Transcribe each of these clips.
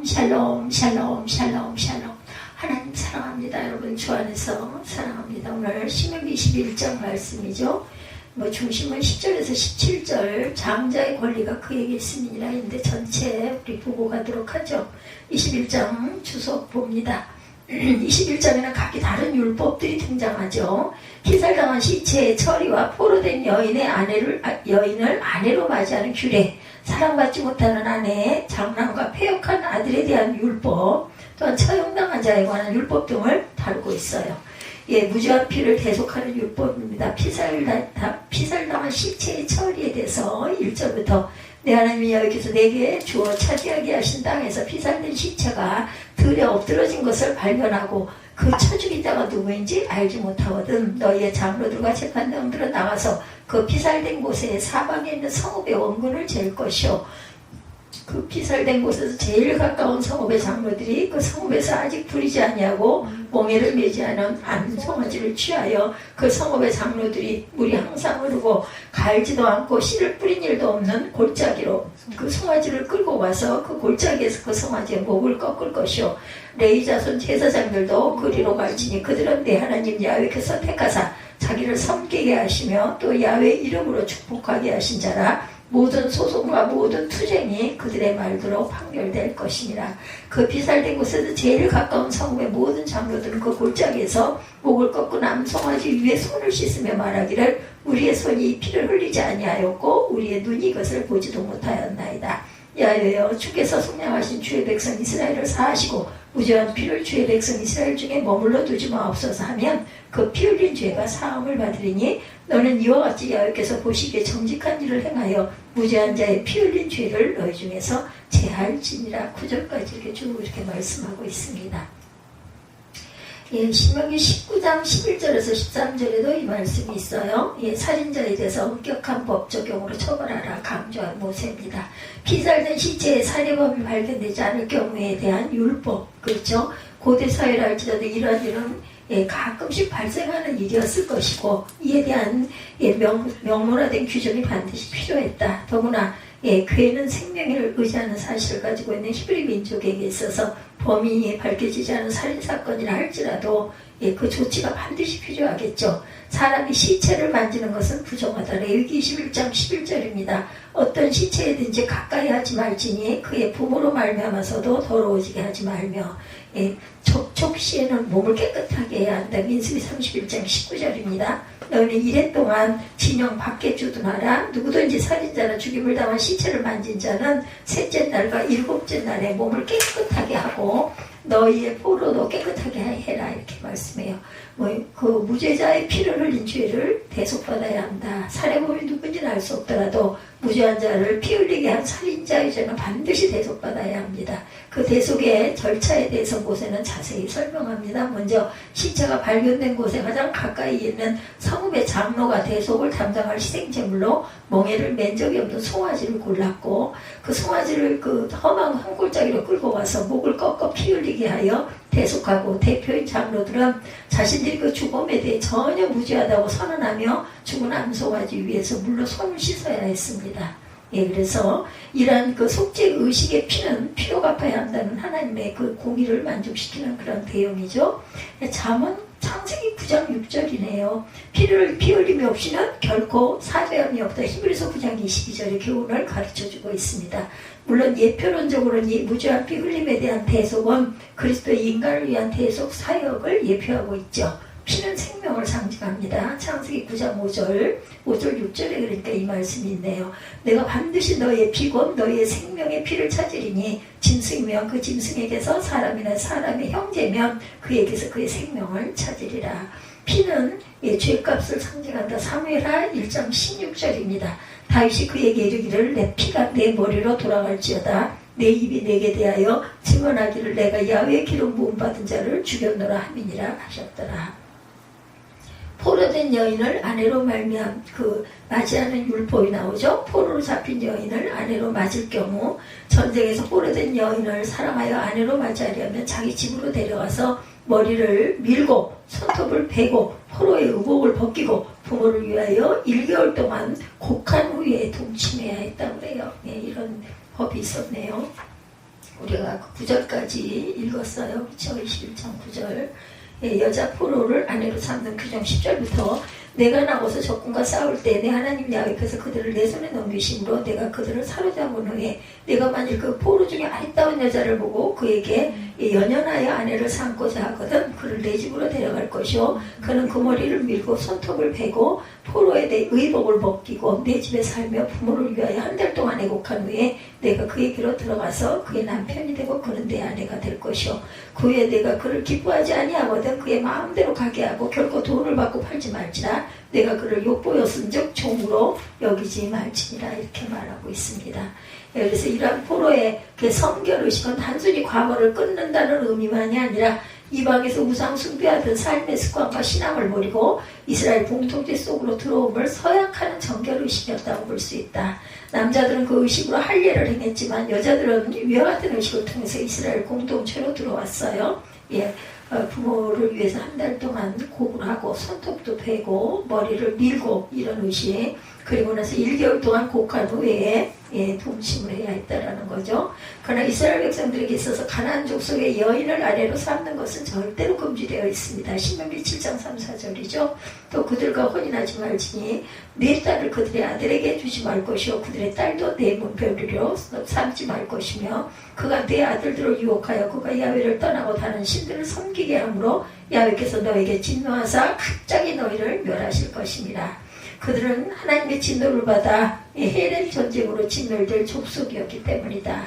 샬롬 샬롬 샬롬 샬롬. 하나님 사랑합니다. 여러분 주 안에서 사랑합니다. 오늘 신명기 21장 말씀이죠. 중심은 10절에서 17절 장자의 권리가 그에게 있음이니라 인데 전체 우리 보고 가도록 하죠. 21장 주석 봅니다. 21장에는 각기 다른 율법들이 등장하죠. 피살당한 시체의 처리와 포로된 여인을 아내로 맞이하는 규례, 사랑받지 못하는 아내의 장남과 폐역한 아들에 대한 율법, 또한 처형당한 자에 관한 율법 등을 다루고 있어요. 무죄한 피를 대속하는 율법입니다. 피살당한 시체의 처리에 대해서 1절부터 내 하나님이 여호와께서 내게 주어 차지하게 하신 땅에서 피살된 시체가 들에 엎드러진 것을 발견하고 그 쳐죽인 자가 누구인지 알지 못하거든 너희의 장로들과 재판장들은 나가서 그 피살된 곳에 사방에 있는 성읍의 원군을 잴 것이요 그 피살된 곳에서 제일 가까운 성읍의 장로들이 그 성읍에서 아직 부리지 아니하고 멍에를 매지 않은 암송아지를 취하여 그 성읍의 장로들이 물이 항상 흐르고 갈지도 않고 씨를 뿌린 일도 없는 골짜기로 그 송아지를 끌고 와서 그 골짜기에서 그 송아지의 목을 꺾을 것이요 레위 자손 제사장들도 그리로 갈지니 그들은 내 하나님 야훼께서 택하사 자기를 섬기게 하시며 또 야훼 이름으로 축복하게 하신 자라 모든 소송과 모든 투쟁이 그들의 말대로 판결될 것이니라. 그 피살된 곳에서 제일 가까운 성읍의 모든 장로들은 그 골짜기에서 목을 꺾고 남송아지 위에 손을 씻으며 말하기를 우리의 손이 이 피를 흘리지 아니하였고 우리의 눈이 이것을 보지도 못하였나이다. 야훼여 주께서 속량하신 주의 백성 이스라엘을 사하시고 무죄한 피를 주의 백성 이스라엘 중에 머물러 두지 마옵소서 하면 그 피 흘린 죄가 사함을 받으리니 너는 이와 같이 야훼께서 보시기에 정직한 일을 행하여 무죄한 자의 피 흘린 죄를 너희 중에서 제할지니라. 9절까지 이렇게 쭉 이렇게 말씀하고 있습니다. 신명기 19장 11절에서 13절에도 이 말씀이 있어요. 살인자에 대해서 엄격한 법 적용으로 처벌하라 강조한 모세입니다. 피살된 시체의 살해범이 발견되지 않을 경우에 대한 율법, 그렇죠? 고대 사회를 할지라도 이러한 일은 가끔씩 발생하는 일이었을 것이고 이에 대한 명문화된 규정이 반드시 필요했다. 더구나 괴는 생명을 의지하는 사실을 가지고 있는 히브리 민족에게 있어서 범인이 밝혀지지 않은 살인사건이라 할지라도 그 조치가 반드시 필요하겠죠. 사람이 시체를 만지는 것은 부정하다. 레위기 21장 11절입니다. 어떤 시체에든지 가까이 하지 말지니 그의 부모로 말미암아서도 더러워지게 하지 말며 접촉 시에는 몸을 깨끗하게 해야 한다. 민수기 31장 19절입니다. 너희는 이래 동안 진영 밖에 주둔하라. 누구든지 살인자나 죽임을 당한 시체를 만진 자는 셋째 날과 일곱째 날에 몸을 깨끗하게 하고 너희의 포로도 깨끗하게 해라. 이렇게 말씀해요. 그 무죄자의 피를 흘린 죄를 대속받아야 한다. 살해범이 누군지는 알 수 없더라도 무죄한 자를 피 흘리게 한 살인자의 죄는 반드시 대속받아야 합니다. 그 대속의 절차에 대해서 모세는 자세히 설명합니다. 먼저 시체가 발견된 곳에 가장 가까이 있는 성읍의 장로가 대속을 담당할 희생제물로 멍에를 맨 적이 없는 송아지를 골랐고 그 송아지를 그 험한 한 골짜기로 끌고 가서 목을 꺾어 피 흘리게 하여 대속하고 대표인 장로들은 자신들이 그 죽음에 대해 전혀 무죄하다고 선언하며 죽은 암송아지 위에서 물로 손을 씻어야 했습니다. 그래서 이러한 그 속죄 의식의 피는 피로 갚아야 한다는 하나님의 그 공의를 만족시키는 그런 대용이죠. 창세기 9장 6절이네요. 피 흘림이 없이는 결코 사죄함이 없다. 히브리서 9장 22절의 교훈을 가르쳐주고 있습니다. 물론 예표론적으로는 이 무죄한 피 흘림에 대한 대속은 그리스도의 인간을 위한 대속 사역을 예표하고 있죠. 피는 생명을 상징합니다. 창세기 9장 5절 6절에 그러니까 이 말씀이 있네요. 내가 반드시 너의 피곧 너의 생명의 피를 찾으리니 짐승이면 그 짐승에게서 사람이나 사람의 형제면 그에게서 그의 생명을 찾으리라. 피는 죄값을 상징한다. 사무엘하 1장 16절입니다. 다윗이 그에게 이르기를 내 피가 내 머리로 돌아갈지어다. 내 입이 내게 대하여 증언하기를 내가 야훼의 기름 부음 받은 자를 죽였노라 함이니라 하셨더라. 포로된 여인을 아내로 말미암 맞이하는 율법이 나오죠. 포로로 잡힌 여인을 아내로 맞을 경우 전쟁에서 포로된 여인을 사랑하여 아내로 맞이하려면 자기 집으로 데려가서 머리를 밀고 손톱을 베고 포로의 의복을 벗기고 부모를 위하여 1개월 동안 곡한 후에 동침해야 했다고 그래요. 이런 법이 있었네요. 우리가 그 9절까지 읽었어요. 그렇죠? 21장 9절. 여자 포로를 아내로 삼는 규정 10절부터 내가 나가서 적군과 싸울 때 내 하나님 야훼께서 그들을 내 손에 넘기심으로 내가 그들을 사로잡은 후에 내가 만일 그 포로 중에 아리따운 여자를 보고 그에게 연연하여 아내를 삼고자 하거든 그를 내 집으로 데려갈 것이요 그는 그 머리를 밀고 손톱을 베고 포로에 내 의복을 벗기고 내 집에 살며 부모를 위하여 한 달 동안 애곡한 후에 내가 그에게로 들어가서 그의 남편이 되고 그는 내 아내가 될 것이요 그 후에 내가 그를 기뻐하지 아니하거든 그의 마음대로 가게 하고 결코 돈을 받고 팔지 말지라 내가 그를 욕보였은즉 종으로 여기지 말지니라 이렇게 말하고 있습니다. 그래서 이러한 포로의 그 성결의식은 단순히 과거를 끊는다는 의미만이 아니라 이방에서 우상 숭배하던 삶의 습관과 신앙을 버리고 이스라엘 공통체 속으로 들어옴을 서약하는 정결의식이었다고 볼 수 있다. 남자들은 그 의식으로 할례를 행했지만 여자들은 위와 같은 의식을 통해서 이스라엘 공동체로 들어왔어요. 부모를 위해서 한 달 동안 곡을 하고 손톱도 베고 머리를 밀고 이런 의식 그리고 나서 1개월 동안 곡한 후에 동침을 해야 했다라는 거죠. 그러나 이스라엘 백성들에게 있어서 가나안 족속의 여인을 아내로 삼는 것은 절대로 금지되어 있습니다. 신명기 7장 3, 4절이죠. 또 그들과 혼인하지 말지니 네 딸을 그들의 아들에게 주지 말 것이요 그들의 딸도 네 문별이로 삼지 말 것이며 그가 네 아들들을 유혹하여 그가 야훼를 떠나고 다른 신들을 섬기게 하므로 야훼께서 너에게 진노하사 갑자기 너희를 멸하실 것입니다. 그들은 하나님의 진노를 받아 헬의 전쟁으로 진멸될 족속이었기 때문이다.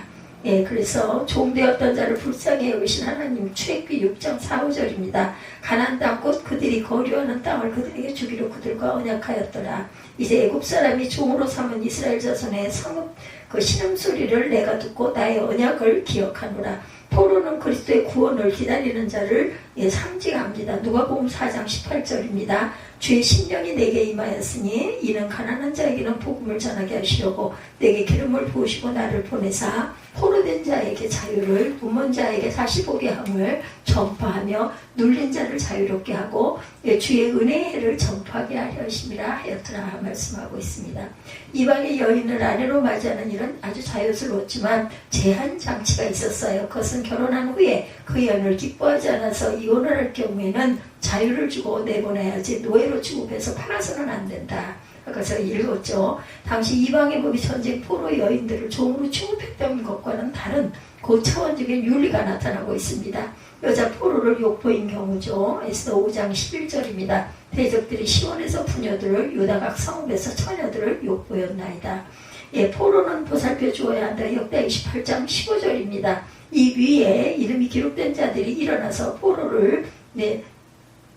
그래서 종되었던 자를 불쌍히 여기신 하나님 출애굽기 6장 4, 5절입니다. 가나안 땅 곧 그들이 거류하는 땅을 그들에게 주기로 그들과 언약하였더라. 이제 애굽 사람이 종으로 삼은 이스라엘 자손의 성읍 그 신음소리를 내가 듣고 나의 언약을 기억하노라. 포로는 그리스도의 구원을 기다리는 자를 상징합니다. 누가복음 4장 18절입니다. 주의 심령이 내게 임하였으니 이는 가난한 자에게는 복음을 전하게 하시려고 내게 기름을 부으시고 나를 보내사 포로된 자에게 자유를 문문 자에게 다시 보게 함을 전파하며 눌린 자를 자유롭게 하고 주의 은혜의 해를 전파하게 하려 하심이라 하였더라 말씀하고 있습니다. 이방의 여인을 아내로 맞이하는 일은 아주 자유스러웠지만 제한 장치가 있었어요. 그것은 결혼한 후에 그 연을 기뻐하지 않아서 이혼을 할 경우에는 자유를 주고 내보내야지 노예로 취급해서 팔아서는 안 된다. 아까 제가 읽었죠. 당시 이방의 법이 전쟁 포로 여인들을 종으로 취급했던 것과는 다른 고차원적인 윤리가 나타나고 있습니다. 여자 포로를 욕보인 경우죠. 에스더 5장 11절입니다. 대적들이 시온에서 부녀들을 유다각 성읍에서 처녀들을 욕보였나이다. 포로는 보살펴 주어야 한다. 역대 28장 15절입니다. 이 위에 이름이 기록된 자들이 일어나서 포로를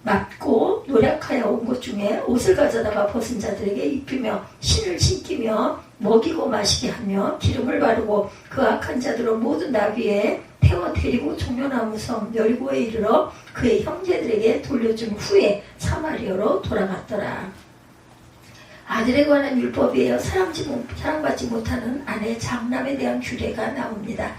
맞고 노력하여 온 것 중에 옷을 가져다가 벗은 자들에게 입히며 신을 신기며 먹이고 마시게 하며 기름을 바르고 그 악한 자들을 모두 나귀에 태워 데리고 종려나무 섬 여리고에 이르러 그의 형제들에게 돌려준 후에 사마리아로 돌아갔더라. 아들에 관한 율법이에요. 사랑받지 못하는 아내 장남에 대한 규례가 나옵니다.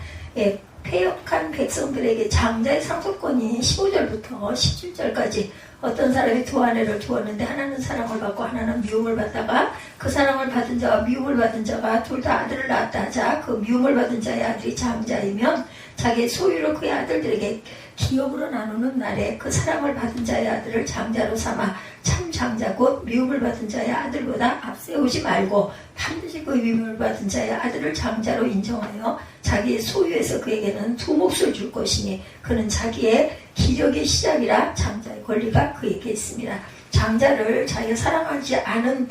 폐역한 백성들에게 장자의 상속권이 15절부터 17절까지 어떤 사람이 두 아내를 두었는데 하나는 사랑을 받고 하나는 미움을 받다가 그 사랑을 받은 자와 미움을 받은 자가 둘 다 아들을 낳았다 하자 그 미움을 받은 자의 아들이 장자이면 자기의 소유를 그의 아들들에게 기업으로 나누는 날에 그 사랑을 받은 자의 아들을 장자로 삼아 참 장자 곧 미움을 받은 자의 아들보다 앞세우지 말고 반드시 그 미움을 받은 자의 아들을 장자로 인정하여 자기의 소유에서 그에게는 두 몫을 줄 것이니 그는 자기의 기력의 시작이라 장자의 권리가 그에게 있습니다. 장자를 자기가 사랑하지 않은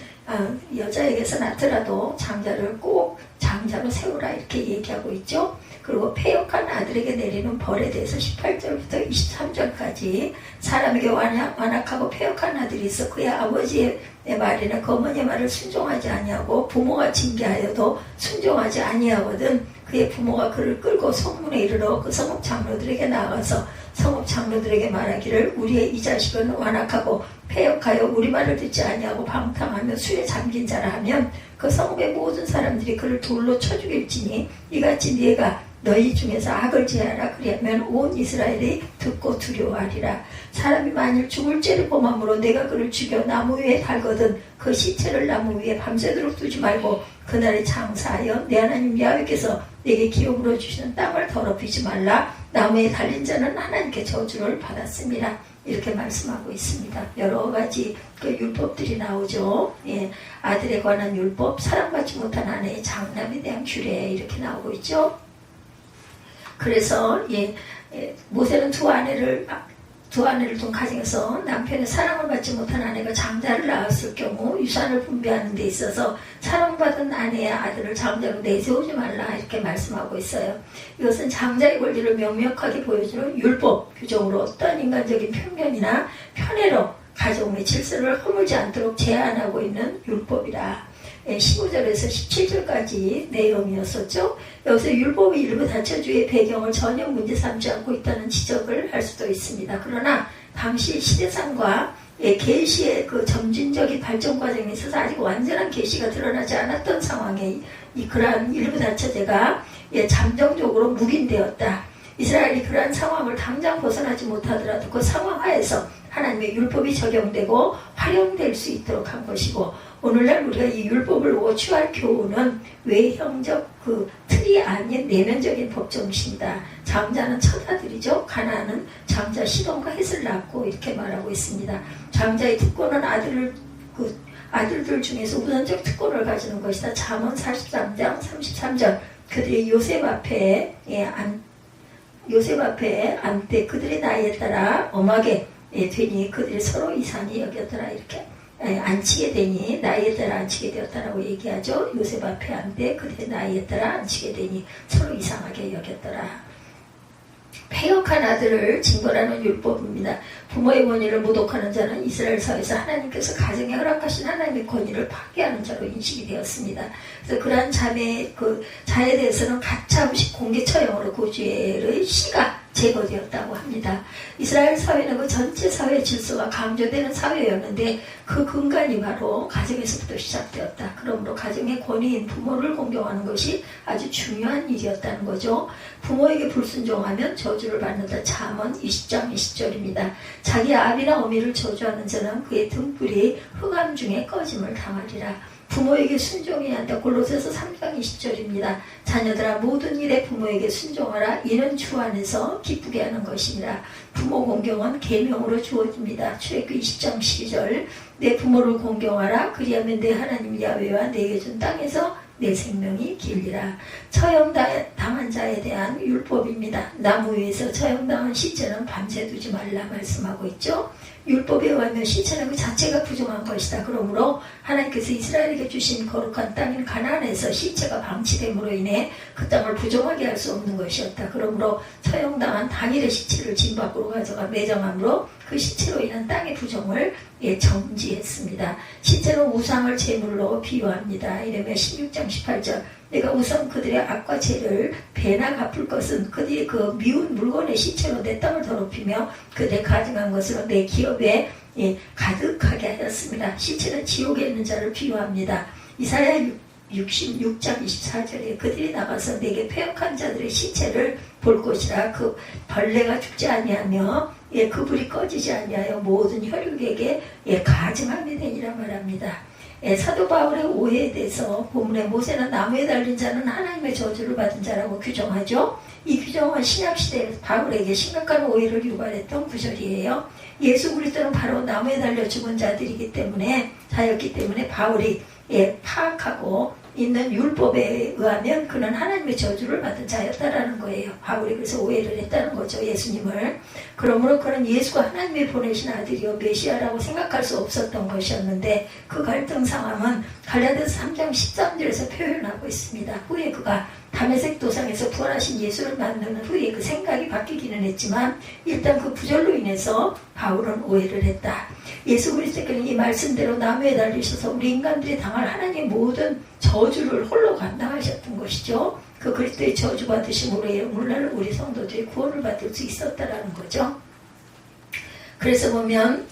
여자에게서 낳더라도 장자를 꼭 장자로 세우라 이렇게 얘기하고 있죠. 그리고 폐역한 아들에게 내리는 벌에 대해서 18절부터 23절까지 사람에게 완악하고 폐역한 아들이 있어 그의 아버지의 말이나 그 어머니의 말을 순종하지 아니하고 부모가 징계하여도 순종하지 아니하거든 그의 부모가 그를 끌고 성문에 이르러 그 성읍 장로들에게 나아가서 성읍 장로들에게 말하기를 우리의 이 자식은 완악하고 폐역하여 우리 말을 듣지 아니하고 방탕하며 술에 잠긴 자라 하면 그 성읍의 모든 사람들이 그를 돌로 쳐 죽일지니 이같이 네가 너희 중에서 악을 제하라 그리하면 온 이스라엘이 듣고 두려워하리라. 사람이 만일 죽을 죄를 범함으로 내가 그를 죽여 나무 위에 달거든 그 시체를 나무 위에 밤새도록 두지 말고 그날에 장사하여 내 하나님 야훼께서 내게 기업으로 주시는 땅을 더럽히지 말라. 나무에 달린 자는 하나님께 저주를 받았습니다. 이렇게 말씀하고 있습니다. 여러 가지 그 율법들이 나오죠. 예, 아들에 관한 율법, 사랑받지 못한 아내의 장남에 대한 규례 이렇게 나오고 있죠. 그래서 모세는 두 아내를 둔 가정에서 남편의 사랑을 받지 못한 아내가 장자를 낳았을 경우 유산을 분배하는 데 있어서 사랑받은 아내의 아들을 장자로 내세우지 말라 이렇게 말씀하고 있어요. 이것은 장자의 권리를 명확하게 보여주는 율법 규정으로 어떤 인간적인 편견이나 편애로 가정의 질서를 허물지 않도록 제한하고 있는 율법이라 15절에서 17절까지 내용이었었죠. 여기서 율법의 일부 다처주의 배경을 전혀 문제 삼지 않고 있다는 지적을 할 수도 있습니다. 그러나 당시 시대상과 계시의 그 점진적인 발전 과정에 있어서 아직 완전한 계시가 드러나지 않았던 상황에 그러한 일부 다처제가 잠정적으로 묵인되었다. 이스라엘이 그러한 상황을 당장 벗어나지 못하더라도 그 상황 하에서 하나님의 율법이 적용되고 활용될 수 있도록 한 것이고, 오늘날 우리가 이 율법을 취할 교훈은 외형적 그 틀이 아닌 내면적인 법정입니다. 장자는 처자들이죠. 가나안은 장자 시돈과 헷을 낳고 이렇게 말하고 있습니다. 장자의 특권은 아들들 중에서 우선적 특권을 가지는 것이다. 잠언 43장 33절 그들이 요셉 앞에 안때 그들의 나이에 따라 엄하게 되니 그들이 서로 이상히 여겼더라 이렇게 안치게 되니 나이에 따라 안치게 되었다라고 얘기하죠. 요셉 앞에 안때 그들의 나이에 따라 안치게 되니 서로 이상하게 여겼더라. 패역한 아들을 징벌하는 율법입니다. 부모의 권위를 모독하는 자는 이스라엘 사회에서 하나님께서 가정에 허락하신 하나님의 권위를 파괴하는 자로 인식이 되었습니다. 그래서 그러한 자에 대해서는 가차 없이 공개 처형으로 그 죄의 시가 제거되었다고 합니다. 이스라엘 사회는 그 전체 사회 질서가 강조되는 사회였는데 그 근간이 바로 가정에서부터 시작되었다. 그러므로 가정의 권위인 부모를 공경하는 것이 아주 중요한 일이었다는 거죠. 부모에게 불순종하면 저주를 받는다. 잠언 20장 20절입니다. 자기 아비나 어미를 저주하는 자는 그의 등불이 흑암 중에 꺼짐을 당하리라. 부모에게 순종해야 한다. 골로새서 3장 20절입니다. 자녀들아 모든 일에 부모에게 순종하라. 이는 주 안에서 기쁘게 하는 것이니라. 부모 공경은 계명으로 주어집니다. 출애굽기 20장 12절 내 부모를 공경하라. 그리하면 내 하나님 야훼와 내게 준 땅에서 내 생명이 길리라. 처형당한 자에 대한 율법입니다. 나무 위에서 처형당한 시체는 밤새 두지 말라 말씀하고 있죠. 율법에 의하면 시체는 그 자체가 부정한 것이다. 그러므로 하나님께서 이스라엘에게 주신 거룩한 땅인 가나안에서 시체가 방치됨으로 인해 그 땅을 부정하게 할 수 없는 것이었다. 그러므로 처형당한 당일의 시체를 진 밖으로 가져가 매장함으로 그 시체로 인한 땅의 부정을 정지했습니다. 시체는 우상을 제물로 비유합니다. 이러면 16장 18절 내가 우선 그들의 악과 죄를 배나 갚을 것은 그들이 그 미운 물건의 시체로 내 땅을 더럽히며 그들의 가증한 것으로 내 기업에 가득하게 하였습니다. 시체는 지옥에 있는 자를 비유합니다. 이사야 66장 24절에 그들이 나가서 내게 패역한 자들의 시체를 볼 것이라. 그 벌레가 죽지 아니하며 그 불이 꺼지지 아니하여 모든 혈육에게 가증함이 되니라 말합니다. 사도 바울의 오해에 대해서 본문에 모세는 나무에 달린 자는 하나님의 저주를 받은 자라고 규정하죠. 이 규정은 신약시대 바울에게 심각한 오해를 유발했던 구절이에요. 예수 그리스도는 바로 나무에 달려 죽은 자였기 때문에 바울이 파악하고 있는 율법에 의하면 그는 하나님의 저주를 받은 자였다라는 거예요. 바울이 그래서 오해를 했다는 거죠. 예수님을. 그러므로 그는 예수가 하나님이 보내신 아들이요 메시아라고 생각할 수 없었던 것이었는데 그 갈등 상황은 갈라디아서 3장 13절에서 표현하고 있습니다. 후에 그가 다메섹 도상에서 부활하신 예수를 만나는 후에 그 생각이 바뀌기는 했지만 일단 그 구절로 인해서 바울은 오해를 했다. 예수 그리스도께는 이 말씀대로 나무에 달리셔서 우리 인간들이 당할 하나님의 모든 저주를 홀로 감당하셨던 것이죠. 그 그리스도의 저주 받으심으로 오늘날 우리 성도들이 구원을 받을 수 있었다라는 거죠. 그래서 보면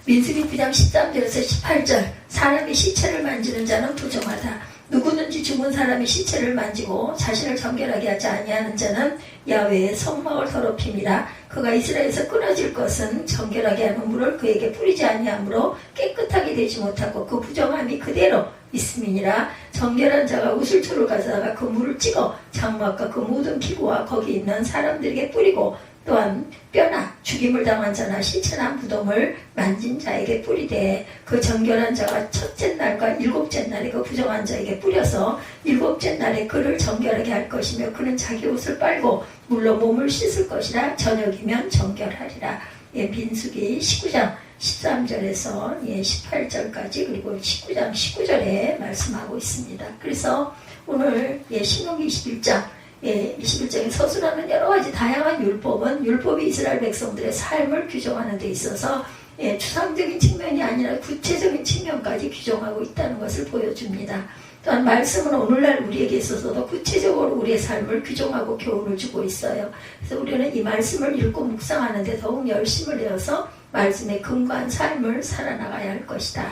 민수기 9장 13절에서 18절 사람이 시체를 만지는 자는 부정하다. 누구든지 죽은 사람의 시체를 만지고 자신을 정결하게 하지 아니하는 자는 야훼의 성막을 더럽힘이라. 그가 이스라엘에서 끊어질 것은 정결하게 하는 물을 그에게 뿌리지 아니하므로 깨끗하게 되지 못하고 그 부정함이 그대로 있음이니라. 정결한 자가 우슬초를 가져다가 그 물을 찍어 장막과 그 모든 기구와 거기 있는 사람들에게 뿌리고 또한 뼈나 죽임을 당한 자나 시체나 무덤을 만진 자에게 뿌리되 그 정결한 자가 첫째 날과 일곱째 날에 그 부정한 자에게 뿌려서 일곱째 날에 그를 정결하게 할 것이며 그는 자기 옷을 빨고 물로 몸을 씻을 것이라 저녁이면 정결하리라. 민수기 19장 13절에서 18절까지 그리고 19장 19절에 말씀하고 있습니다. 그래서 오늘 신명기 21장 21장에 서술하는 여러 가지 다양한 율법은 율법이 이스라엘 백성들의 삶을 규정하는 데 있어서 추상적인 측면이 아니라 구체적인 측면까지 규정하고 있다는 것을 보여줍니다. 또한 말씀은 오늘날 우리에게 있어서도 구체적으로 우리의 삶을 규정하고 교훈을 주고 있어요. 그래서 우리는 이 말씀을 읽고 묵상하는 데 더욱 열심을 내어서 말씀에 근거한 삶을 살아나가야 할 것이다.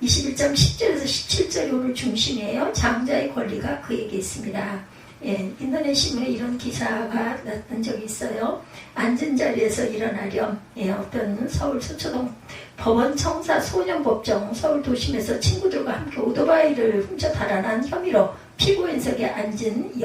21장 10절에서 17절이 오늘 중심이에요. 장자의 권리가 그에게 있습니다. 인터넷신문에 이런 기사가 났던 적이 있어요. 앉은 자리에서 일어나렴. 어떤 서울 서초동 법원 청사 소년법정 서울 도심에서 친구들과 함께 오토바이를 훔쳐 달아난 혐의로 피고인석에 앉은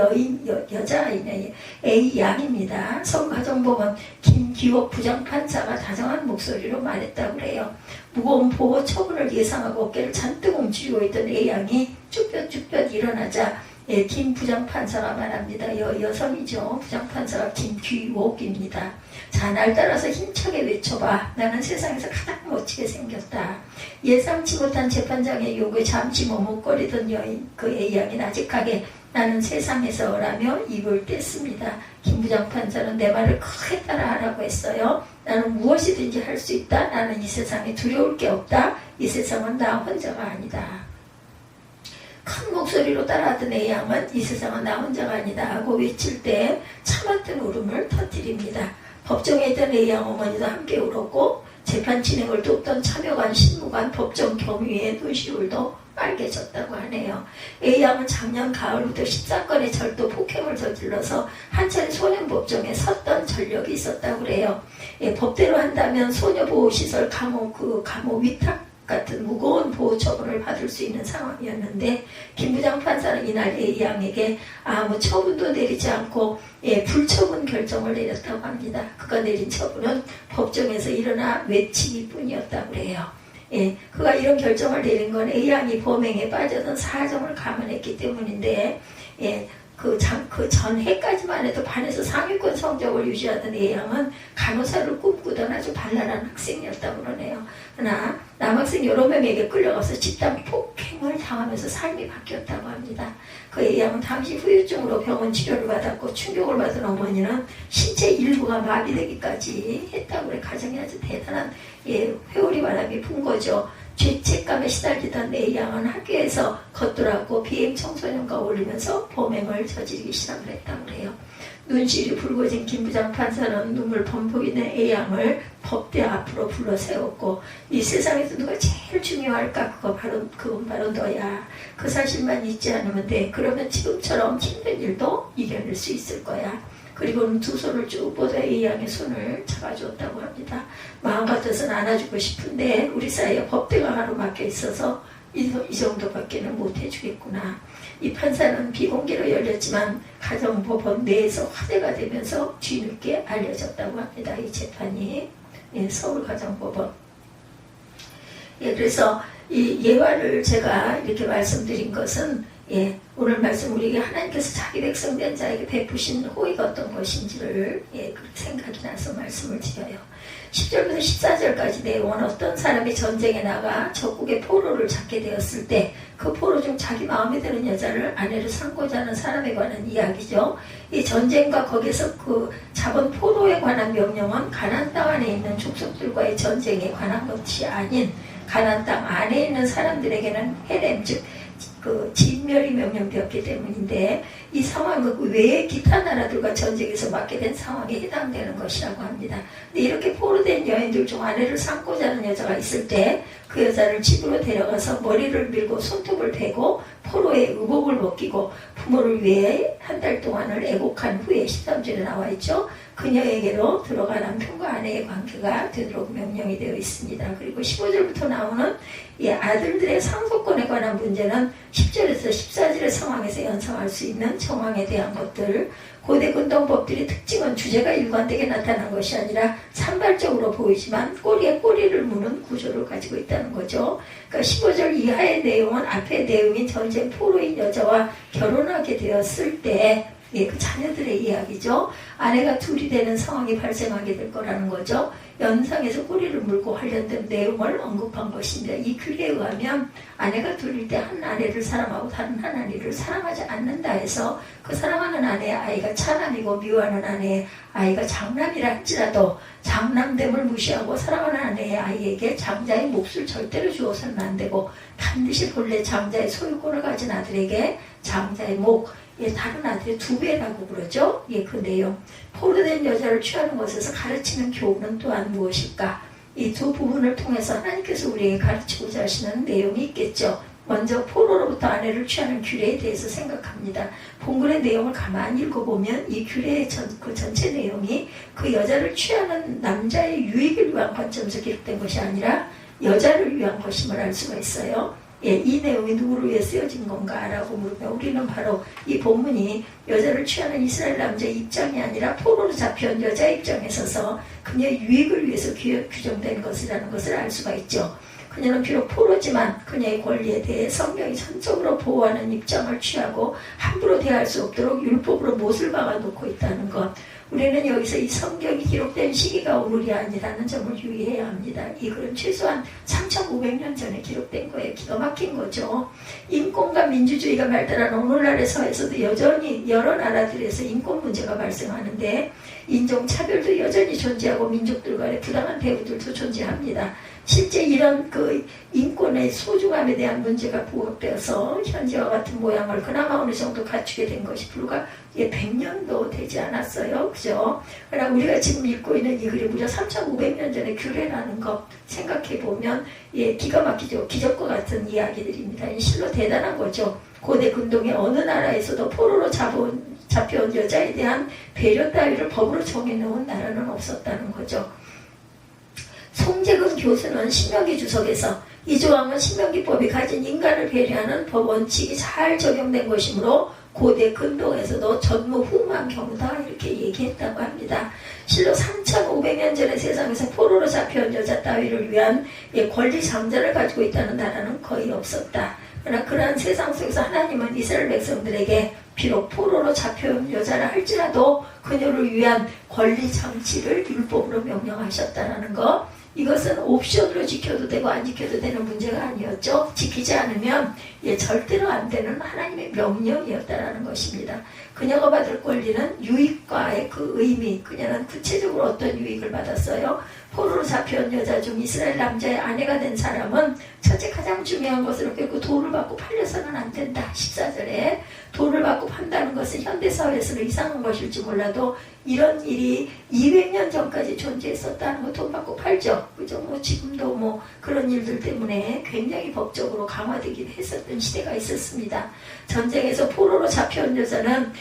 여자아이네 A 양입니다. 서울가정법원 김기옥 부장판사가 다정한 목소리로 말했다고 해요. 무거운 보호 처분을 예상하고 어깨를 잔뜩 움츠리고 있던 A 양이 쭈뼛쭈뼛 일어나자 김 부장판사가 말합니다. 여성이죠. 부장판사가 김귀옥입니다. 자, 날 따라서 힘차게 외쳐봐. 나는 세상에서 가장 멋지게 생겼다. 예상치 못한 재판장의 요구에 잠시 머뭇거리던 그 A양이 나직하게 나는 세상에서 라며 입을 뗐습니다. 김 부장판사는 내 말을 크게 따라하라고 했어요. 나는 무엇이든지 할 수 있다. 나는 이 세상에 두려울 게 없다. 이 세상은 나 혼자가 아니다. 큰 목소리로 따라하던 A양은 이 세상은 나 혼자가 아니다 하고 외칠 때 참았던 울음을 터뜨립니다. 법정에 있던 A양 어머니도 함께 울었고 재판 진행을 돕던 참여관, 신무관, 법정 경위의 눈시울도 빨개졌다고 하네요. A양은 작년 가을부터 14건의 절도 폭행을 저질러서 한 차례 소년법정에 섰던 전력이 있었다고 그래요. 법대로 한다면 소녀보호시설 감옥 위탁 같은 무거운 보호 처분을 받을 수 있는 상황이었는데 김 부장판사는 이날 A양에게 아무 처분도 내리지 않고 불처분 결정을 내렸다고 합니다. 그가 내린 처분은 법정에서 일어나 외치기뿐이었다고 해요. 그가 이런 결정을 내린 건 A양이 범행에 빠져든 사정을 감안했기 때문인데 그 전해까지만 해도 반에서 상위권 성적을 유지하던 A양은 간호사를 꿈꾸던 아주 발랄한 학생이었다고 그러네요. 그러나 남학생 여러 명에게 끌려가서 집단 폭행을 당하면서 삶이 바뀌었다고 합니다. 그 A양은 당시 후유증으로 병원 치료를 받았고 충격을 받은 어머니는 신체 일부가 마비되기까지 했다고 그래. 가정이 아주 대단한 회오리 바람이 분 거죠. 죄책감에 시달리던 A양은 학교에서 겉돌았고 비행 청소년과 어울리면서 범행을 저지르기 시작을 했다고 해요. 눈시울이 붉어진 김 부장판사는 눈물 범벅이 된 A양을 법대 앞으로 불러 세웠고 이 세상에서 누가 제일 중요할까? 그건 바로 너야. 그 사실만 잊지 않으면 돼. 그러면 지금처럼 힘든 일도 이겨낼 수 있을 거야. 그리고는 두 손을 쭉 뻗어 A양의 손을 잡아주었다고 합니다. 마음 같아서는 안아주고 싶은데 우리 사이에 법대가 가로막혀 있어서 이 정도밖에는 못해주겠구나. 이 판사는 비공개로 열렸지만 가정법원 내에서 화제가 되면서 뒤늦게 알려졌다고 합니다. 이 재판이 서울가정법원. 그래서 이 예화를 제가 이렇게 말씀드린 것은 오늘 말씀 우리에게 하나님께서 자기 백성 된 자에게 베푸신 호의가 어떤 것인지를 그렇게 생각이 나서 말씀을 드려요. 10절부터 14절까지 내용은 어떤 사람이 전쟁에 나가 적국의 포로를 잡게 되었을 때 그 포로 중 자기 마음에 드는 여자를 아내로 삼고자 하는 사람에 관한 이야기죠. 이 전쟁과 거기서 그 잡은 포로에 관한 명령은 가나안 땅 안에 있는 족속들과의 전쟁에 관한 것이 아닌 가나안 땅 안에 있는 사람들에게는 헤렘 즉 진멸이 명령되었기 때문인데 이 상황은 그 외에 기타 나라들과 전쟁에서 맞게 된 상황에 해당되는 것이라고 합니다. 근데 이렇게 포로된 여인들 중 아내를 삼고자 하는 여자가 있을 때 그 여자를 집으로 데려가서 머리를 밀고 손톱을 베고 포로의 의복을 벗기고 부모를 위해 한 달 동안을 애곡한 후에 13절에 나와 있죠. 그녀에게로 들어가 남편과 아내의 관계가 되도록 명령이 되어 있습니다. 그리고 15절부터 나오는 이 아들들의 상속권에 관한 문제는 10절에서 14절의 상황에서 연상할 수 있는 정황에 대한 것들, 고대 근동법들의 특징은 주제가 일관되게 나타난 것이 아니라 산발적으로 보이지만 꼬리에 꼬리를 무는 구조를 가지고 있다는 거죠. 그러니까 15절 이하의 내용은 앞의 내용인 전쟁 포로인 여자와 결혼하게 되었을 때 그 자녀들의 이야기죠. 아내가 둘이 되는 상황이 발생하게 될 거라는 거죠. 연상에서 꼬리를 물고 관련된 내용을 언급한 것입니다. 이 규례에 의하면 아내가 둘일 때 한 아내를 사랑하고 다른 한 아내를 사랑하지 않는다 해서 그 사랑하는 아내의 아이가 차남이고 미워하는 아내의 아이가 장남이라 할지라도 장남됨을 무시하고 사랑하는 아내의 아이에게 장자의 몫을 절대로 주어서는 안 되고 반드시 본래 장자의 소유권을 가진 아들에게 장자의 목, 다른 아들의 2배라고 그러죠. 그 내용. 포로된 여자를 취하는 것에서 가르치는 교훈은 또한 무엇일까? 이 두 부분을 통해서 하나님께서 우리에게 가르치고자 하시는 내용이 있겠죠. 먼저 포로로부터 아내를 취하는 규례에 대해서 생각합니다. 본문의 내용을 가만히 읽어보면 이 규례의 그 전체 내용이 그 여자를 취하는 남자의 유익을 위한 관점에서 기록된 것이 아니라 여자를 위한 것임을 알 수가 있어요. 이 내용이 누구를 위해 쓰여진 건가? 라고 물으면 우리는 바로 이 본문이 여자를 취하는 이스라엘 남자의 입장이 아니라 포로로 잡혀온 여자의 입장에 서서 그녀의 유익을 위해서 규정된 것이라는 것을 알 수가 있죠. 그녀는 비록 포로지만 그녀의 권리에 대해 성경이 전적으로 보호하는 입장을 취하고 함부로 대할 수 없도록 율법으로 못을 박아놓고 있다는 것. 우리는 여기서 이 성경이 기록된 시기가 오늘이 아니라는 점을 유의해야 합니다. 이 글은 최소한 3,500년 전에 기록된 거예요. 기가 막힌 거죠. 인권과 민주주의가 발달한 오늘날의 사회에서도 여전히 여러 나라들에서 인권 문제가 발생하는데 인종차별도 여전히 존재하고 민족들 간의 부당한 대우들도 존재합니다. 실제 이런 그 인권의 소중함에 대한 문제가 부각되어서 현재와 같은 모양을 그나마 어느 정도 갖추게 된 것이 불과 100년도 되지 않았어요. 그죠? 그러나 우리가 지금 읽고 있는 이 글이 무려 3,500년 전에 규례라는 것 생각해보면 기가 막히죠. 기적과 같은 이야기들입니다. 실로 대단한 거죠. 고대 근동의 어느 나라에서도 포로로 잡혀온 여자에 대한 배려 따위를 법으로 정해놓은 나라는 없었다는 거죠. 송재근 교수는 신명기 주석에서 이 조항은 신명기법이 가진 인간을 배려하는 법 원칙이 잘 적용된 것이므로 고대 근동에서도 전무후무한 경우다 이렇게 얘기했다고 합니다. 실로 3,500년 전의 세상에서 포로로 잡혀온 여자 따위를 위한 권리 장자를 가지고 있다는 나라는 거의 없었다. 그러나 그러한 세상 속에서 하나님은 이스라엘 백성들에게 비록 포로로 잡혀온 여자라 할지라도 그녀를 위한 권리 장치를 율법으로 명령하셨다는 것. 이것은 옵션으로 지켜도 되고 안 지켜도 되는 문제가 아니었죠. 지키지 않으면 절대로 안 되는 하나님의 명령이었다는 것입니다. 그녀가 받을 권리는 유익과의 그 의미, 그녀는 구체적으로 어떤 유익을 받았어요? 포로로 잡혀온 여자 중 이스라엘 남자의 아내가 된 사람은 첫째 가장 중요한 것으로 결국 도를 받고 팔려서는 안 된다. 14절에 도를 받고 판다는 것은 현대사회에서는 이상한 것일지 몰라도 이런 일이 200년 전까지 존재했었다는 거. 돈 받고 팔죠. 그죠? 지금도 그런 일들 때문에 굉장히 법적으로 강화되긴 했었던 시대가 있었습니다. 전쟁에서 포로로 잡혀온 여자는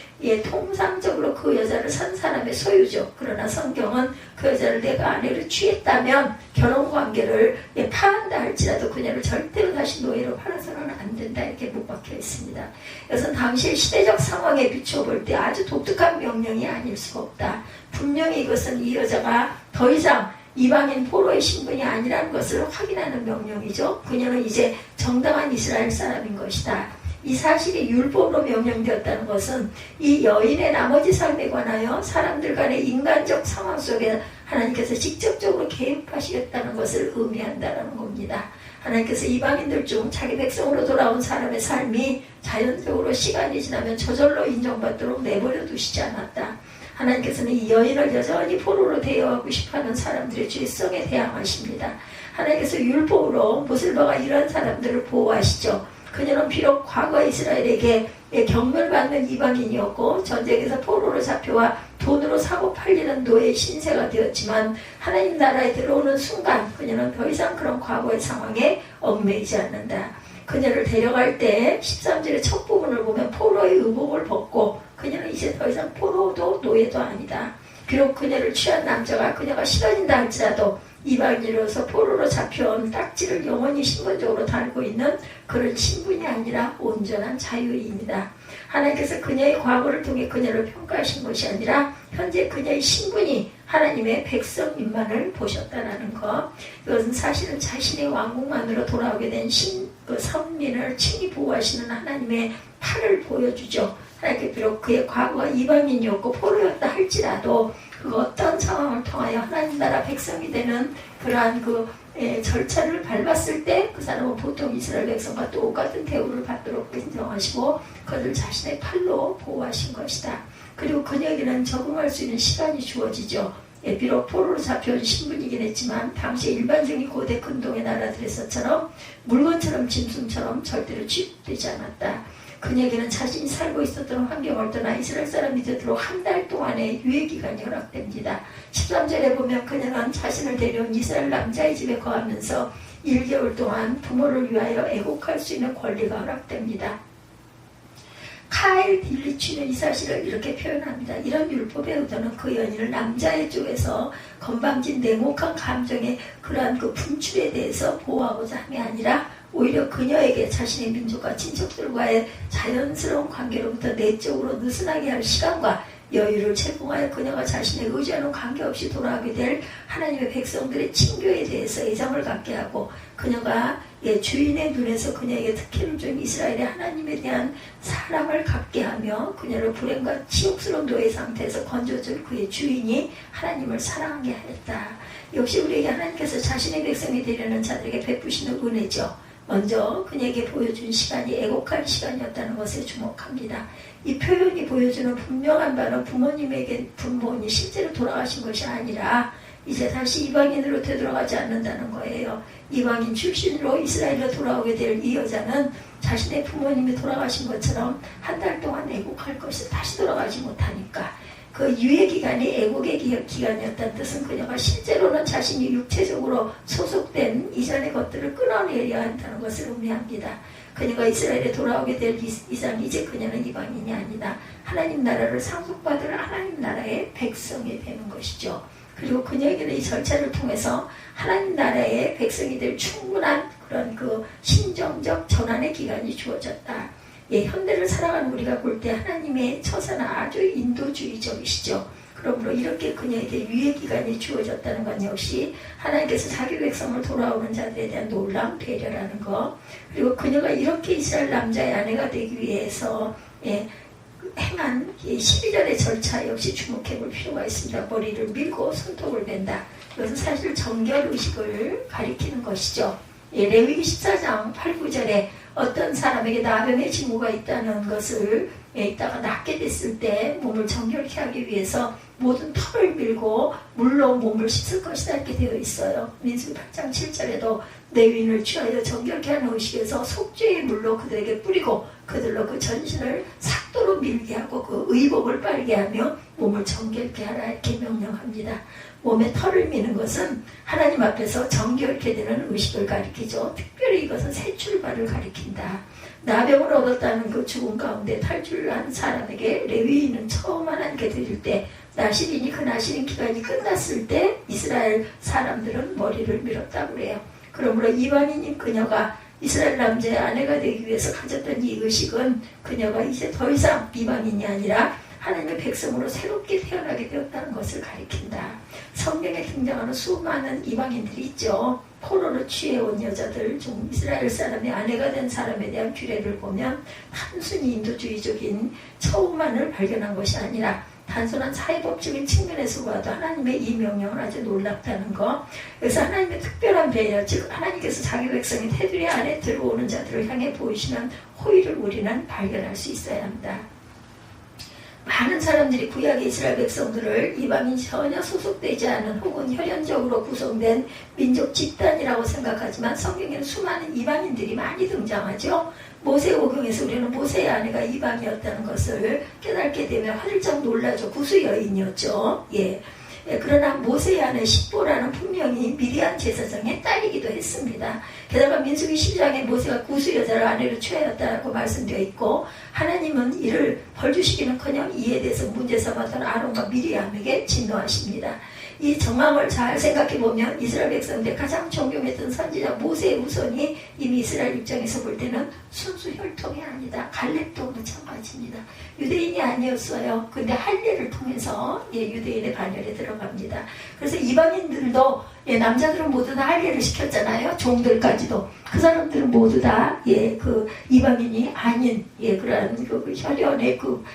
통상적으로 그 여자를 산 사람의 소유죠. 그러나 성경은 그 여자를 내가 아내로 취했다면 결혼관계를 파한다 할지라도 그녀를 절대로 다시 노예로 팔아서는 안 된다 이렇게 못 박혀 있습니다. 그래서 당시 시대적 상황에 비춰볼 때 아주 독특한 명령이 아닐 수가 없다. 분명히 이것은 이 여자가 더 이상 이방인 포로의 신분이 아니라는 것을 확인하는 명령이죠. 그녀는 이제 정당한 이스라엘 사람인 것이다. 이 사실이 율법으로 명령되었다는 것은 이 여인의 나머지 삶에 관하여 사람들 간의 인간적 상황 속에 하나님께서 직접적으로 개입하시겠다는 것을 의미한다는 겁니다. 하나님께서 이방인들 중 자기 백성으로 돌아온 사람의 삶이 자연적으로 시간이 지나면 저절로 인정받도록 내버려 두시지 않았다. 하나님께서는 이 여인을 여전히 포로로 대여하고 싶어하는 사람들의 죄성에 대항하십니다. 하나님께서 율법으로 모슬바가 이런 사람들을 보호하시죠. 그녀는 비록 과거 이스라엘에게 경멸받는 이방인이었고 전쟁에서 포로로 잡혀와 돈으로 사고 팔리는 노예 신세가 되었지만 하나님 나라에 들어오는 순간 그녀는 더 이상 그런 과거의 상황에 얽매이지 않는다. 그녀를 데려갈 때 13절의 첫 부분을 보면 포로의 의복을 벗고 그녀는 이제 더 이상 포로도 노예도 아니다. 비록 그녀를 취한 남자가 그녀가 싫어진다 할지라도 이방인으로서 포로로 잡혀온 딱지를 영원히 신분적으로 달고 있는 그런 신분이 아니라 온전한 자유입니다. 하나님께서 그녀의 과거를 통해 그녀를 평가하신 것이 아니라 현재 그녀의 신분이 하나님의 백성임만을 보셨다는 것. 이것은 사실은 자신의 왕국만으로 돌아오게 된 선민을 친히 보호하시는 하나님의 팔을 보여주죠. 하나님께 비록 그의 과거가 이방인이었고 포로였다 할지라도 그 어떤 상황을 통하여 하나님 나라 백성이 되는 그러한 절차를 밟았을 때 그 사람은 보통 이스라엘 백성과 똑같은 대우를 받도록 인정하시고 그들 자신의 팔로 보호하신 것이다. 그리고 그녀에게는 적응할 수 있는 시간이 주어지죠. 비록 포로로 잡혀온 신분이긴 했지만 당시 일반적인 고대 근동의 나라들에서처럼 물건처럼 짐승처럼 절대로 취급되지 않았다. 그녀에게는 자신이 살고 있었던 환경을 떠나 이스라엘 사람이 되도록 한 달 동안의 유예기간이 허락됩니다. 13절에 보면 그녀는 자신을 데려온 이스라엘 남자의 집에 거하면서 1개월 동안 부모를 위하여 애곡할 수 있는 권리가 허락됩니다. 카일 딜리치는 이 사실을 이렇게 표현합니다. 이런 율법의 의도는 그 연인을 남자의 쪽에서 건방진 냉혹한 감정의 그러한 그 분출에 대해서 보호하고자 함이 아니라 오히려 그녀에게 자신의 민족과 친척들과의 자연스러운 관계로부터 내적으로 느슨하게 할 시간과 여유를 제공하여 그녀가 자신의 의지와는 관계없이 돌아가게 될 하나님의 백성들의 친교에 대해서 애정을 갖게 하고 그녀가 주인의 눈에서 그녀에게 특혜를 준 이스라엘의 하나님에 대한 사랑을 갖게 하며 그녀를 불행과 치욕스러운 노예 상태에서 건져줄 그의 주인이 하나님을 사랑하게 하였다. 역시 우리에게 하나님께서 자신의 백성이 되려는 자들에게 베푸시는 은혜죠. 먼저 그녀에게 보여준 시간이 애곡할 시간이었다는 것에 주목합니다. 이 표현이 보여주는 분명한 바는 부모님이 실제로 돌아가신 것이 아니라 이제 다시 이방인으로 되돌아가지 않는다는 거예요. 이방인 출신으로 이스라엘로 돌아오게 될 이 여자는 자신의 부모님이 돌아가신 것처럼 한 달 동안 애곡할 것이 다시 돌아가지 못하니까 그 유예기간이 애곡의 기간이었다는 뜻은 그녀가 실제로는 자신이 육체적으로 소속된 이전의 것들을 끊어내려야 한다는 것을 의미합니다. 그녀가 이스라엘에 돌아오게 될 이상 이제 그녀는 이방인이 아니다. 하나님 나라를 상속받을 하나님 나라의 백성이 되는 것이죠. 그리고 그녀에게는 이 절차를 통해서 하나님 나라의 백성이 될 충분한 그런 그 신정적 전환의 기간이 주어졌다. 현대를 살아가는 우리가 볼 때 하나님의 처사는 아주 인도주의적이시죠. 그러므로 이렇게 그녀에게 유예기간이 주어졌다는 건 역시 하나님께서 자기 백성을 돌아오는 자들에 대한 놀라운 배려라는 것. 그리고 그녀가 이렇게 이스라엘 남자의 아내가 되기 위해서 행한 12절의 절차 역시 주목해 볼 필요가 있습니다. 머리를 밀고 손톱을 댄다. 이것은 사실 정결의식을 가리키는 것이죠. 레위기 14장 8, 9절에 어떤 사람에게 나병의 징후가 있다는 것을 이따가 낫게 됐을 때 몸을 정결케 하기 위해서 모든 털을 밀고 물로 몸을 씻을 것이다 이렇게 되어 있어요. 민수기 8장 7절에도 레위인을 취하여 정결케 하는 의식에서 속죄의 물로 그들에게 뿌리고 그들로 그 전신을 삭도로 밀게 하고 그 의복을 빨게 하며 몸을 정결케 하라 이렇게 명령합니다. 몸에 털을 미는 것은 하나님 앞에서 정결케 되는 의식을 가리키죠. 특별히 이것은 새 출발을 가리킨다. 나병을 얻었다는 그 죽음 가운데 탈출한 사람에게 레위인은 처음 하나님께 드릴 때 나실이니 그 나실인 기간이 끝났을 때 이스라엘 사람들은 머리를 밀었다고 그래요. 그러므로 이방인인 그녀가 이스라엘 남자의 아내가 되기 위해서 가졌던 이 의식은 그녀가 이제 더 이상 이방인이 아니라 하나님의 백성으로 새롭게 태어나게 되었다는 것을 가리킨다. 성경에 등장하는 수많은 이방인들이 있죠. 포로로 취해온 여자들 중 이스라엘 사람의 아내가 된 사람에 대한 규례를 보면 단순히 인도주의적인 처우만을 발견한 것이 아니라 단순한 사회법적인 측면에서 봐도 하나님의 이 명령은 아주 놀랍다는 것. 그래서 하나님의 특별한 배려, 즉 하나님께서 자기 백성이 테두리 안에 들어오는 자들을 향해 보이시는 호의를 우리는 발견할 수 있어야 합니다. 많은 사람들이 구약의 이스라엘 백성들을 이방인 전혀 소속되지 않은 혹은 혈연적으로 구성된 민족 집단이라고 생각하지만 성경에는 수많은 이방인들이 많이 등장하죠. 모세오경에서 우리는 모세의 아내가 이방이었다는 것을 깨닫게 되면 화들짝 놀라죠. 구수 여인이었죠. 그러나 모세의 아내 십보라는 분명히 미디안 제사장의 딸이기도 했습니다. 게다가 민수기 12장에 모세가 구스 여자를 아내로 취하였다고 말씀되어 있고, 하나님은 이를 벌주시기는커녕 이에 대해서 문제 삼았던 아론과 미리암에게 진노하십니다. 이 정황을 잘 생각해보면 이스라엘 백성들 가장 존경했던 선지자 모세의 후손이 이미 이스라엘 입장에서 볼 때는 순수 혈통이 아니다. 갈렙도 마찬가지입니다. 유대인이 아니었어요. 근데 할례를 통해서 유대인의 반열에 들어갑니다. 그래서 이방인들도 남자들은 모두 다 할례를 시켰잖아요. 종들까지도. 그 사람들은 모두 다 그 이방인이 아닌 그러한 그 혈연의 그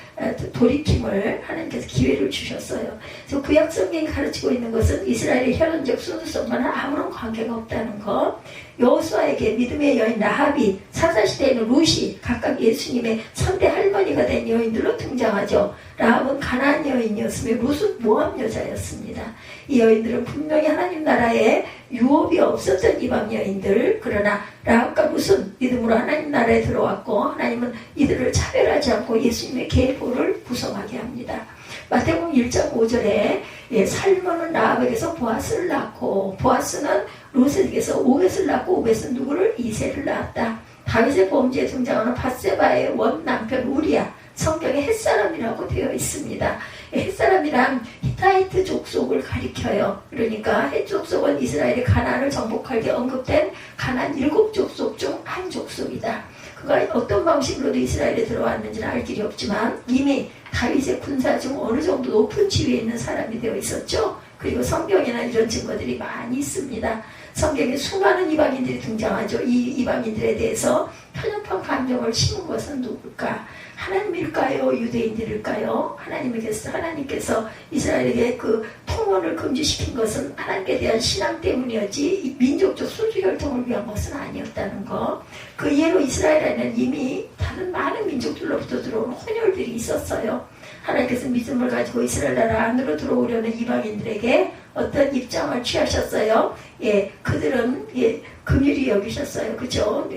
돌이킴을 하나님께서 기회를 주셨어요. 그래서 구약 성경이 가르치고 있는 것은 이스라엘의 혈연적 순수성과는 아무런 관계가 없다는 것. 여호수아에게 믿음의 여인 라합이 사사시대에는 룻이 각각 예수님의 선대 할머니가 된 여인들로 등장하죠. 라합은 가나안 여인이었으며 룻은 모압 여자였습니다. 이 여인들은 분명히 하나님 나라에 유업이 없었던 이방 여인들, 그러나 라합과 룻은 믿음으로 하나님 나라에 들어왔고 하나님은 이들을 차별하지 않고 예수님의 계보를 구성하게 합니다. 마태복음 1장 5절에 살몬은 라합에게서 보아스를 낳고 보아스는 룻에게서 오벳을 낳고 오벳은 누구를? 이새를 낳았다. 다윗의 범죄에 등장하는 밧세바의 원 남편 우리야, 성경에 햇사람이라고 되어 있습니다. 햇사람이란 히타이트 족속을 가리켜요. 그러니까 햇 족속은 이스라엘이 가나안을 정복할 때 언급된 가나안 7족속 중 한 족속이다. 그가 어떤 방식으로도 이스라엘에 들어왔는지는 알 길이 없지만 이미 다윗의 군사 중 어느 정도 높은 지위에 있는 사람이 되어 있었죠. 그리고 성경에는 이런 증거들이 많이 있습니다. 성경에 수많은 이방인들이 등장하죠. 이 이방인들에 대해서 편협한 감정을 심은 것은 누굴까? 하나님일까요? 유대인들일까요? 하나님께서 이스라엘에게 그 통혼을 금지시킨 것은 하나님께 대한 신앙 때문이었지 민족적 순수혈통을 위한 것은 아니었다는 것. 그 이해로 이스라엘에는 이미 다른 많은 민족들로부터 들어온 혼혈들이 있었어요. 하나님께서 믿음을 가지고 이스라엘 나라 안으로 들어오려는 이방인들에게 어떤 입장을 취하셨어요? 그들은 긍휼히 여기셨어요. 그죠?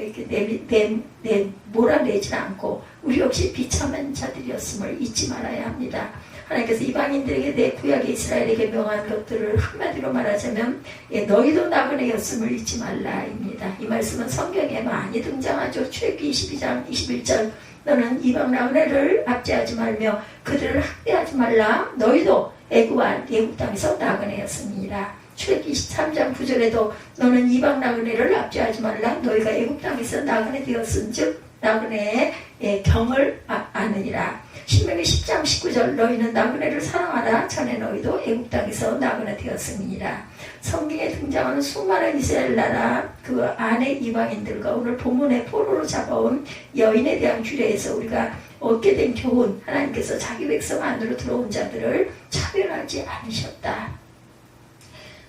몰아내지 않고 우리 역시 비참한 자들이었음을 잊지 말아야 합니다. 하나님께서 이방인들에게 내 구약의 이스라엘에게 명한 것들을 한마디로 말하자면 너희도 나그네였음을 잊지 말라입니다. 이 말씀은 성경에 많이 등장하죠. 출애굽기 22장 21절 너는 이방 나그네를 압제하지 말며 그들을 학대하지 말라. 너희도 애굽 땅에서 나그네였습니다. 출애굽기 23장 9절에도 너는 이방 나그네를 압제하지 말라. 너희가 애굽 땅에서 나그네 되었은즉 나그네의 경을 아느니라. 신명기 10장 19절 너희는 나그네를 사랑하라. 전에 너희도 애굽 땅에서 나그네 되었음이니라. 성경에 등장하는 수많은 이스라엘 나라 그 안에 이방인들과 오늘 본문의 포로로 잡아온 여인에 대한 규례에서 우리가 얻게 된 교훈, 하나님께서 자기 백성 안으로 들어온 자들을 차별하지 않으셨다.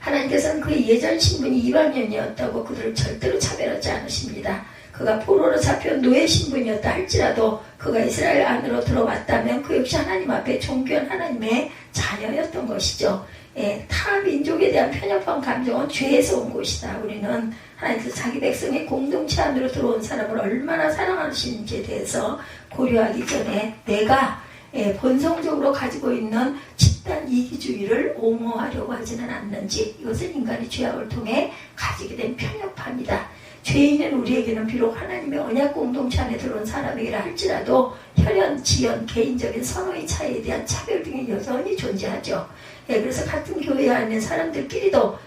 하나님께서는 그의 예전 신분이 이방인이었다고 그들을 절대로 차별하지 않으십니다. 그가 포로로 잡혀온 노예 신분이었다 할지라도 그가 이스라엘 안으로 들어왔다면 그 역시 하나님 앞에 존귀한 하나님의 자녀였던 것이죠. 타 민족에 대한 편협한 감정은 죄에서 온 것이다. 우리는 하나님께서 자기 백성의 공동체 안으로 들어온 사람을 얼마나 사랑하시는지에 대해서 고려하기 전에 내가 본성적으로 가지고 있는 집단 이기주의를 옹호하려고 하지는 않는지, 이것은 인간의 죄악을 통해 가지게 된 편협함이다. 죄인은 우리에게는 비록 하나님의 언약 공동체 안에 들어온 사람이라 할지라도 혈연, 지연, 개인적인 선호의 차이에 대한 차별 등이 여전히 존재하죠. 그래서 같은 교회에 있는 사람들끼리도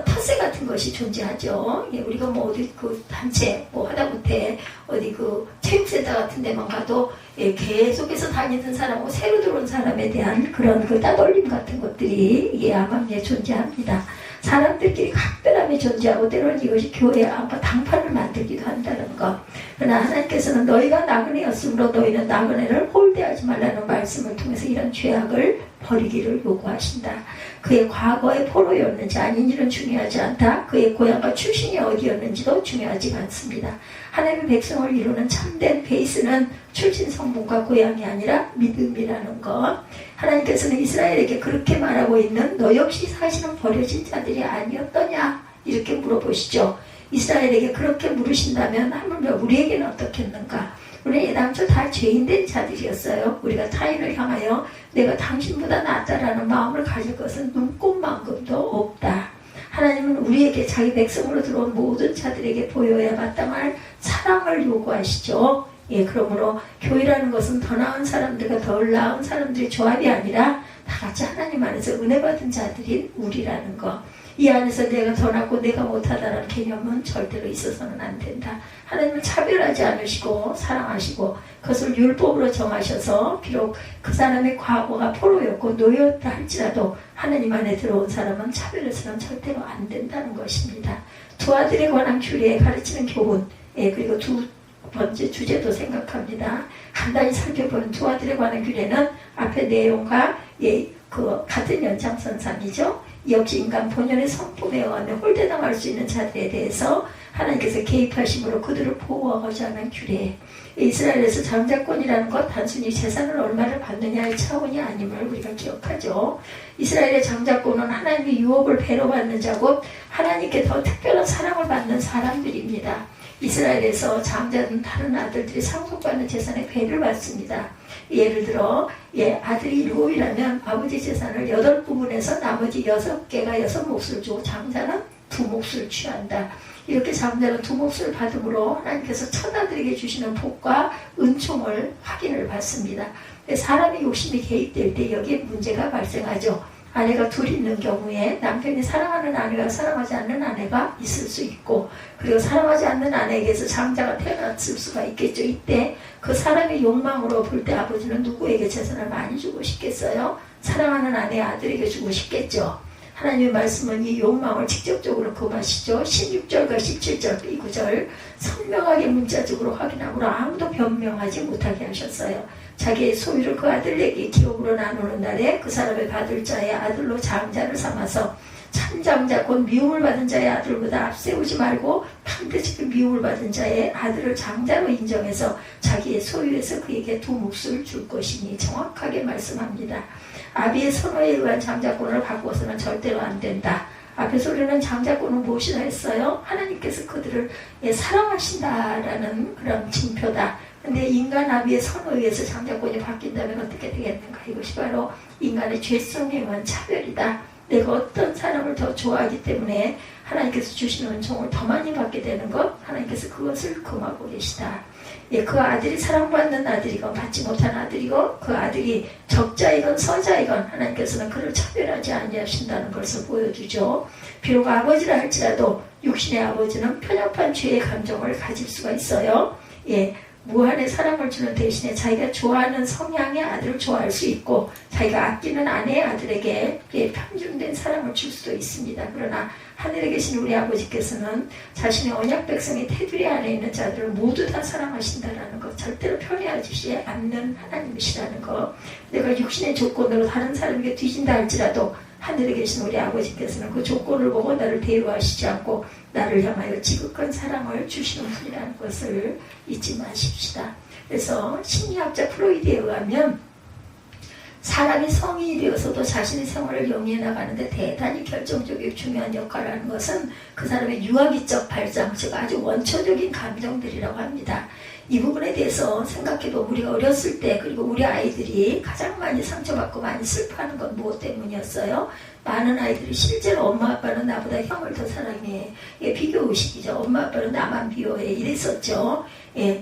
텃세 같은 것이 존재하죠. 우리가 뭐 어디 그 단체 뭐 하다못해 어디 그 체육센터 같은 데만 가도 계속해서 다니던 사람하고 새로 들어온 사람에 대한 그런 그 따돌림 같은 것들이 암암리에 존재합니다. 사람들끼리 각별함이 존재하고 때로는 이것이 교회의 당파를 만들기도 한다는 것. 그러나 하나님께서는 너희가 나그네였으므로 너희는 나그네를 홀대하지 말라는 말씀을 통해서 이런 죄악을 버리기를 요구하신다. 그의 과거의 포로였는지 아닌지는 중요하지 않다. 그의 고향과 출신이 어디였는지도 중요하지 않습니다. 하나님의 백성을 이루는 참된 베이스는 출신 성분과 고향이 아니라 믿음이라는 것. 하나님께서는 이스라엘에게 그렇게 말하고 있는 너 역시 사실은 버려진 자들이 아니었더냐 이렇게 물어보시죠. 이스라엘에게 그렇게 물으신다면 하물며 우리에게는 어떻겠는가? 우리 애당초 다 죄인된 자들이었어요. 우리가 타인을 향하여 내가 당신보다 낫다라는 마음을 가질 것은 눈꼽만큼도 없다. 하나님은 우리에게 자기 백성으로 들어온 모든 자들에게 보여야 마땅할 사랑을 요구하시죠. 예, 그러므로 교회라는 것은 더 나은 사람들과 덜 나은 사람들의 조합이 아니라 다 같이 하나님 안에서 은혜 받은 자들인 우리라는 것. 이 안에서 내가 더 낫고 내가 못하다라는 개념은 절대로 있어서는 안 된다. 하나님은 차별하지 않으시고 사랑하시고 그것을 율법으로 정하셔서 비록 그 사람의 과거가 포로였고 노예였다 할지라도 하나님 안에 들어온 사람은 차별해서는 절대로 안 된다는 것입니다. 두 아들에 관한 규례에 가르치는 교훈, 예, 그리고 두 번째 주제도 생각합니다. 간단히 살펴보는 두 아들에 관한 규례는 앞에 내용과 예, 그 같은 연장선상이죠. 역시 인간 본연의 성품에 의하면 홀대당할 수 있는 자들에 대해서 하나님께서 개입하심으로 그들을 보호하고자 하는 규례. 이스라엘에서 장자권이라는 것 단순히 재산을 얼마를 받느냐의 차원이 아님을 우리가 기억하죠. 이스라엘의 장자권은 하나님의 유업을 배로 받는 자고 하나님께 더 특별한 사랑을 받는 사람들입니다. 이스라엘에서 장자든 다른 아들들이 상속받는 재산의 배를 받습니다. 예를 들어 아들이 7이라면 아버지 재산을 8부분에서 나머지 6개가 6몫을 주고 장자는 2몫을 취한다. 이렇게 장자는 2몫을 받음으로 하나님께서 첫아들에게 주시는 복과 은총을 확인을 받습니다. 사람의 욕심이 개입될 때 여기에 문제가 발생하죠. 아내가 둘 있는 경우에 남편이 사랑하는 아내와 사랑하지 않는 아내가 있을 수 있고, 그리고 사랑하지 않는 아내에게서 장자가 태어났을 수가 있겠죠. 이때 그 사람의 욕망으로 볼 때 아버지는 누구에게 재산을 많이 주고 싶겠어요? 사랑하는 아내의 아들에게 주고 싶겠죠. 하나님의 말씀은 이 욕망을 직접적으로 금하시죠. 16절과 17절 이 구절 선명하게 문자적으로 확인하므로 아무도 변명하지 못하게 하셨어요. 자기의 소유를 그 아들에게 기업으로 나누는 날에 그 사람의 받을 자의 아들로 장자를 삼아서 참장자 곧 미움을 받은 자의 아들보다 앞세우지 말고 반드시 그 미움을 받은 자의 아들을 장자로 인정해서 자기의 소유에서 그에게 2몫을 줄 것이니 정확하게 말씀합니다. 아비의 선호에 의한 장자권을 바꾸어서는 절대로 안 된다. 앞에 소리는 장자권은 무엇이라 했어요? 하나님께서 그들을 사랑하신다라는 그런 징표다. 근데 인간 아비의 선호에 의해서 장자권이 바뀐다면 어떻게 되겠는가? 이것이 바로 인간의 죄성에 의한 차별이다. 내가 어떤 사람을 더 좋아하기 때문에 하나님께서 주시는 은총을 더 많이 받게 되는 것, 하나님께서 그것을 금하고 계시다. 그 아들이 사랑받는 아들이건 받지 못한 아들이건 그 아들이 적자이건 서자이건 하나님께서는 그를 차별하지 아니하신다는 것을 보여주죠. 비록 아버지라 할지라도 육신의 아버지는 편협한 죄의 감정을 가질 수가 있어요. 무한의 사랑을 주는 대신에 자기가 좋아하는 성향의 아들을 좋아할 수 있고 자기가 아끼는 아내의 아들에게 편중된 사랑을 줄 수도 있습니다. 그러나 하늘에 계신 우리 아버지께서는 자신의 언약 백성의 테두리 안에 있는 자들을 모두 다 사랑하신다는 것, 절대로 편애하지 않는 하나님이시라는 것. 내가 육신의 조건으로 다른 사람에게 뒤진다 할지라도 하늘에 계신 우리 아버지께서는 그 조건을 보고 나를 대우하시지 않고 나를 향하여 지극한 사랑을 주시는 분이라는 것을 잊지 마십시다. 그래서 심리학자 프로이드에 의하면 사람이 성인이 되어서도 자신의 생활을 영위해 나가는데 대단히 결정적이고 중요한 역할을 하는 것은 그 사람의 유아기적 발상, 즉 아주 원초적인 감정들이라고 합니다. 이 부분에 대해서 생각해보면 우리가 어렸을 때 그리고 우리 아이들이 가장 많이 상처받고 많이 슬퍼하는 건 무엇 때문이었어요? 많은 아이들이 실제로 엄마 아빠는 나보다 형을 더 사랑해. 비교의식이죠. 엄마 아빠는 나만 비호해. 이랬었죠.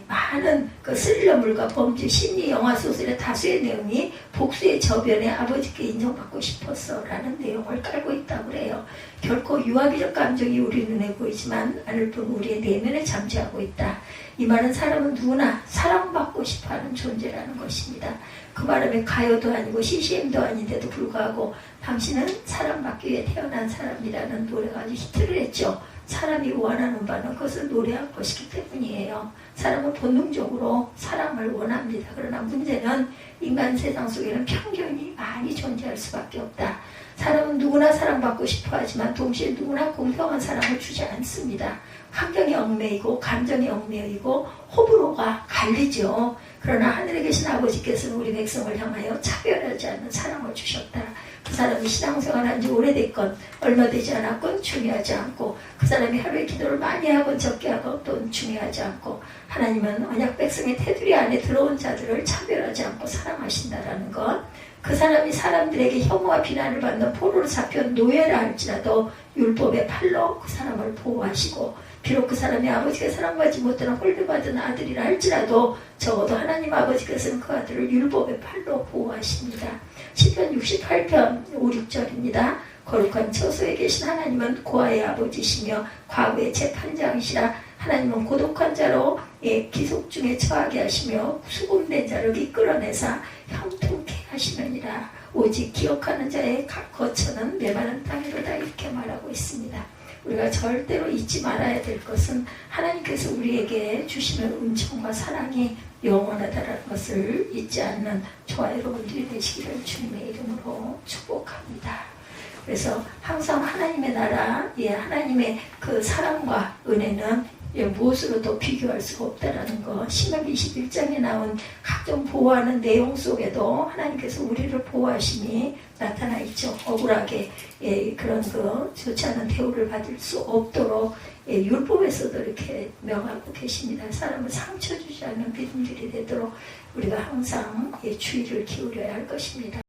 많은 그 스릴러물과 범죄 심리 영화 소설의 다수의 내용이 복수의 저변에 아버지께 인정받고 싶었어 라는 내용을 깔고 있다고 그래요. 결코 유아기적 감정이 우리 눈에 보이지만 않을 뿐 우리의 내면에 잠재하고 있다. 이 말은 사람은 누구나 사랑받고 싶어하는 존재라는 것입니다. 그 바람에 가요도 아니고 CCM도 아닌데도 불구하고 당신은 사랑받기 위해 태어난 사람이라는 노래가 아주 히트를 했죠. 사람이 원하는 바는 그것을 노래할 것이기 때문이에요. 사람은 본능적으로 사랑을 원합니다. 그러나 문제는 인간 세상 속에는 편견이 많이 존재할 수밖에 없다. 사람은 누구나 사랑받고 싶어 하지만 동시에 누구나 공평한 사랑을 주지 않습니다. 환경에 얽매이고 감정에 얽매이고 호불호가 갈리죠. 그러나 하늘에 계신 아버지께서는 우리 백성을 향하여 차별하지 않는 사랑을 주셨다. 그 사람이 신앙생활 한 지 오래됐건 얼마 되지 않았건 중요하지 않고 그 사람이 하루에 기도를 많이 하건 적게 하건 또 중요하지 않고 하나님은 언약 백성의 테두리 안에 들어온 자들을 차별하지 않고 사랑하신다라는 것. 그 사람이 사람들에게 혐오와 비난을 받는 포로로 잡혀 노예라 할지라도 율법의 팔로 그 사람을 보호하시고, 비록 그 사람이 아버지가 사랑받지 못하는 홀대받은 아들이라 할지라도 적어도 하나님 아버지께서는 그 아들을 율법의 팔로 보호하십니다. 시편 68편 5, 6절입니다. 거룩한 처소에 계신 하나님은 고아의 아버지시며 과거의 재판장이시라. 하나님은 고독한 자로 기속 중에 처하게 하시며 수금된 자를 이끌어내사 형통케 하시느니라. 오직 기억하는 자의 거처는 메마른 땅이로다. 이렇게 말하고 있습니다. 우리가 절대로 잊지 말아야 될 것은 하나님께서 우리에게 주시는 은총과 사랑이 영원하다는 것을 잊지 않는 저와 여러분들이 되시기를 주님의 이름으로 축복합니다. 그래서 항상 하나님의 나라, 하나님의 그 사랑과 은혜는 무엇으로도 비교할 수가 없다라는 것. 신명기 21장에 나온 각종 보호하는 내용 속에도 하나님께서 우리를 보호하심이 나타나 있죠. 억울하게 그런 좋지 않은 대우를 받을 수 없도록 율법에서도 이렇게 명하고 계십니다. 사람을 상처 주지 않는 믿음들이 되도록 우리가 항상 주의를 기울여야 할 것입니다.